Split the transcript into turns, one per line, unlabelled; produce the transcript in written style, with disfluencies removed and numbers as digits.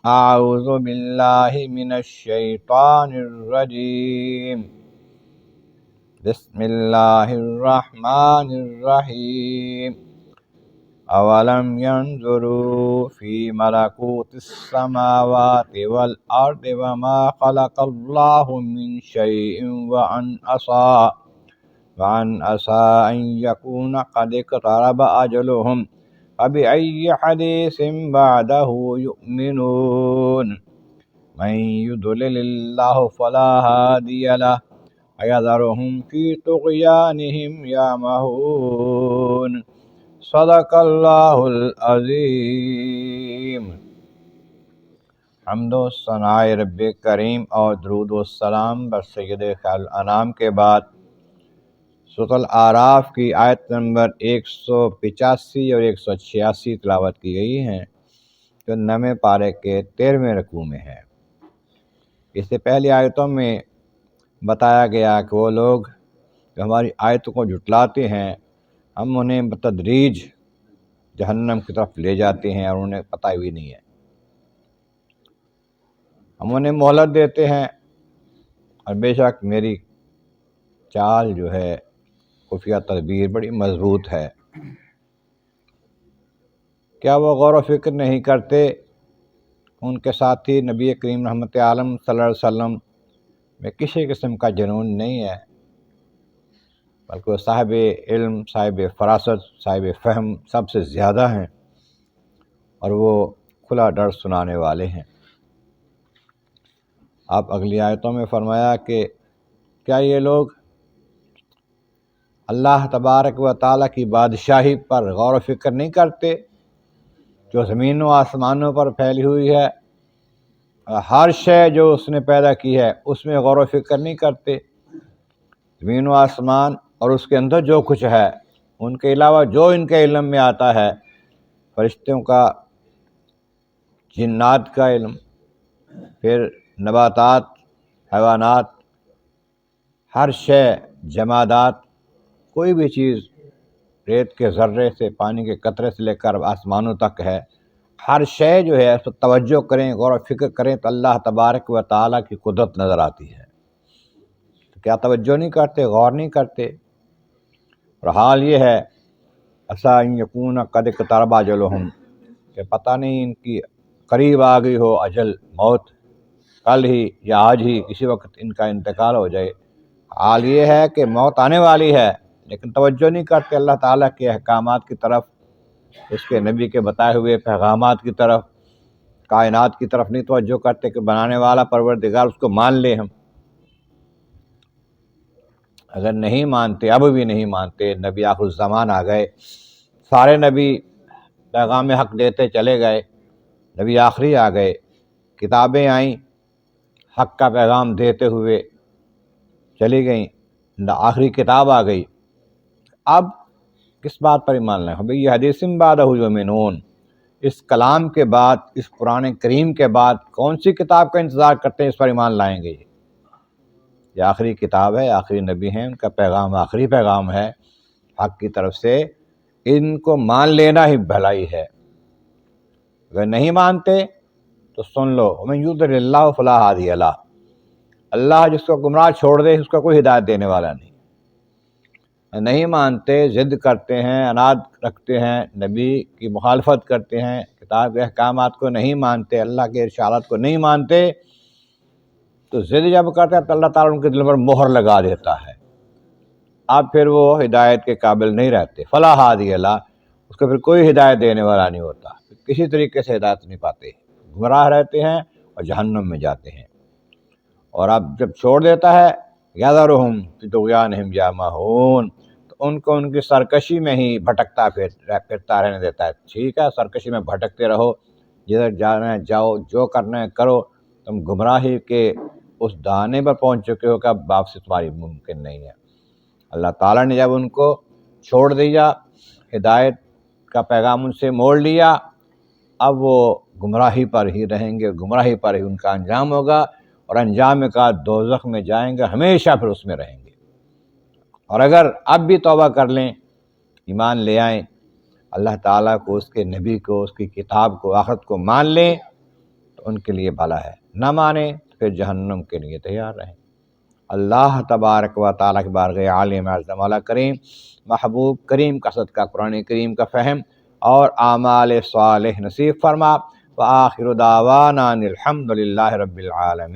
اعوذ باللہ من الشیطان الرجیم بسم اللہ الرحمن الرحیم اولم ينظروا في ملكوت السماوات والارض وما خلق الله من شيء وان عسى ان يكون قد اقترب اجلهم فبأي حديث بعده يؤمنون من يضلل الله فلا هادي له ويذرهم في طغيانهم يعمهون صدق اللہ العظیم۔ حمد و ثناء رب کریم اور درود و السلام بر سید خیر الانام کے بعد سورۃ الاعراف کی آیت نمبر 185 اور 186 تلاوت کی گئی ہیں، جو 9ویں پارے کے 13ویں رکوع میں ہے۔ اس سے پہلی آیتوں میں بتایا گیا کہ وہ لوگ جو ہماری آیتوں کو جھٹلاتے ہیں، ہم انہیں بتدریج جہنم کی طرف لے جاتے ہیں اور انہیں پتہ بھی نہیں ہے۔ ہم انہیں مہلت دیتے ہیں، اور بے شک میری چال جو ہے خفیہ تدبیر بڑی مضبوط ہے۔ کیا وہ غور و فکر نہیں کرتے؟ ان کے ساتھی نبی کریم رحمت عالم صلی اللہ علیہ وسلم میں کسی قسم کا جنون نہیں ہے، بلکہ وہ صاحب علم، صاحب فراست، صاحب فہم سب سے زیادہ ہیں، اور وہ کھلا ڈر سنانے والے ہیں۔ آپ اگلی آیتوں میں فرمایا کہ کیا یہ لوگ اللہ تبارک و تعالیٰ کی بادشاہی پر غور و فکر نہیں کرتے، جو زمین و آسمانوں پر پھیلی ہوئی ہے، ہر شے جو اس نے پیدا کی ہے اس میں غور و فکر نہیں کرتے؟ زمین و آسمان اور اس کے اندر جو کچھ ہے، ان کے علاوہ جو ان کے علم میں آتا ہے، فرشتوں کا، جنات کا علم، پھر نباتات، حیوانات، ہر شے، جمادات، کوئی بھی چیز، ریت کے ذرے سے پانی کے قطرے سے لے کر آسمانوں تک ہے، ہر شے جو ہے اس پر توجہ کریں، غور و فکر کریں تو اللہ تبارک و تعالیٰ کی قدرت نظر آتی ہے۔ تو کیا توجہ نہیں کرتے، غور نہیں کرتے؟ اور حال یہ ہے عسیٰ ان یکون قد اقترب اجلہم، کہ پتہ نہیں ان کی قریب آ گئی ہو اجل، موت، کل ہی یا آج ہی کسی وقت ان کا انتقال ہو جائے۔ حال یہ ہے کہ موت آنے والی ہے، لیکن توجہ نہیں کرتے اللہ تعالیٰ کے احکامات کی طرف، اس کے نبی کے بتائے ہوئے پیغامات کی طرف، کائنات کی طرف نہیں توجہ کرتے کہ بنانے والا پروردگار، اس کو مان لیں ہم۔ اگر نہیں مانتے، اب بھی نہیں مانتے، نبی آخر الزمان آ گئے، سارے نبی پیغام حق دیتے چلے گئے، نبی آخری آ گئے، کتابیں آئیں حق کا پیغام دیتے ہوئے چلی گئیں، آخری کتاب آ گئی، اب کس بات پر ایمان لائیں؟ بھئی یہ حدیث بعدہ یؤمنون، اس کلام کے بعد، اس قرآن کریم کے بعد کون سی کتاب کا انتظار کرتے ہیں اس پر ایمان لائیں گے؟ یہ آخری کتاب ہے، آخری نبی ہیں، ان کا پیغام آخری پیغام ہے حق کی طرف سے، ان کو مان لینا ہی بھلائی ہے۔ اگر نہیں مانتے تو سن لو، ومن یضلل اللہ فلا ہادی لہ، اللہ جس کو گمراہ چھوڑ دے اس کو کوئی ہدایت دینے والا نہیں۔ نہیں مانتے، ضد کرتے ہیں، عناد رکھتے ہیں، نبی کی مخالفت کرتے ہیں، کتاب کے احکامات کو نہیں مانتے، اللہ کے ارشادات کو نہیں مانتے، تو ضد جب کرتے ہیں تو اللہ تعالیٰ ان کے دل پر مہر لگا دیتا ہے، اب پھر وہ ہدایت کے قابل نہیں رہتے۔ فلا ہادی لہ، اس کو پھر کوئی ہدایت دینے والا نہیں ہوتا، کسی طریقے سے ہدایت نہیں پاتے، گمراہ رہتے ہیں اور جہنم میں جاتے ہیں۔ اور اب جب چھوڑ دیتا ہے یذرہم فی طغیانہم یعمہون، تو ان کو ان کی سرکشی میں ہی بھٹکتا پھرتا رہنے دیتا ہے۔ ٹھیک ہے، سرکشی میں بھٹکتے رہو، جدھر جانا ہے جاؤ، جو کرنا ہے کرو، تم گمراہی کے اس دانے پر پہنچ چکے ہو کہ اب واپسی تمہاری ممکن نہیں ہے۔ اللہ تعالیٰ نے جب ان کو چھوڑ دیا، ہدایت کا پیغام ان سے موڑ لیا، اب وہ گمراہی پر ہی رہیں گے، گمراہی پر ہی ان کا انجام ہوگا، اور انجام کا دوزخ میں جائیں گے، ہمیشہ پھر اس میں رہیں گے۔ اور اگر اب بھی توبہ کر لیں، ایمان لے آئیں، اللہ تعالیٰ کو، اس کے نبی کو، اس کی کتاب کو، آخرت کو مان لیں، تو ان کے لیے بھلا ہے، نہ مانے تو پھر جہنم کے لیے تیار رہیں۔ اللہ تبارک و تعالیٰ کی بارگاہ عالم اعظم والا کریم، محبوب کریم کا صدقہ قرآن کریم کا فہم اور اعمال صالح نصیب فرما۔ وآخر دعوانا الحمد للہ رب العالمین۔